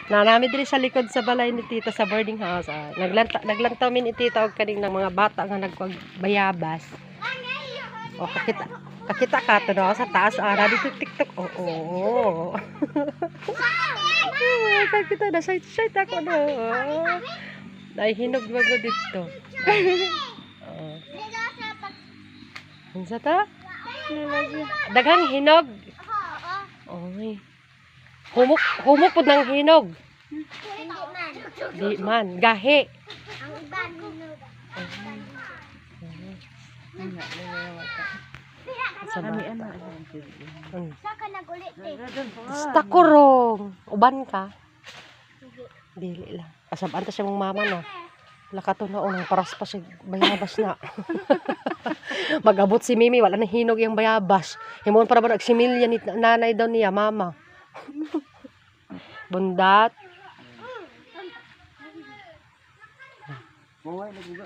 Nanami diri sa likod sa balay ni tita sa boarding house. Naglantaw min ni tita og kaning mga bata nga nagkuag bayabas. O kakita ka to no sa taas ara dito TikTok. Oo. Kakita na side ako no. Dai hinog bago dito. Unsa ta? Daghang hinog. Oy. Humok pud ng hinog. Di man, gahi. Ang iban hinog. Saka nagulit eh. Basta kurong. Uban ka. Dili lang. Kasabaan ta siya mong mama no. Lakato na unang paras pa siya bayabas na. Mag-abot si Mimi, wala na hinog yung bayabas. Himon para ba nagsimilya ni nanay daw niya, mama. Bundat.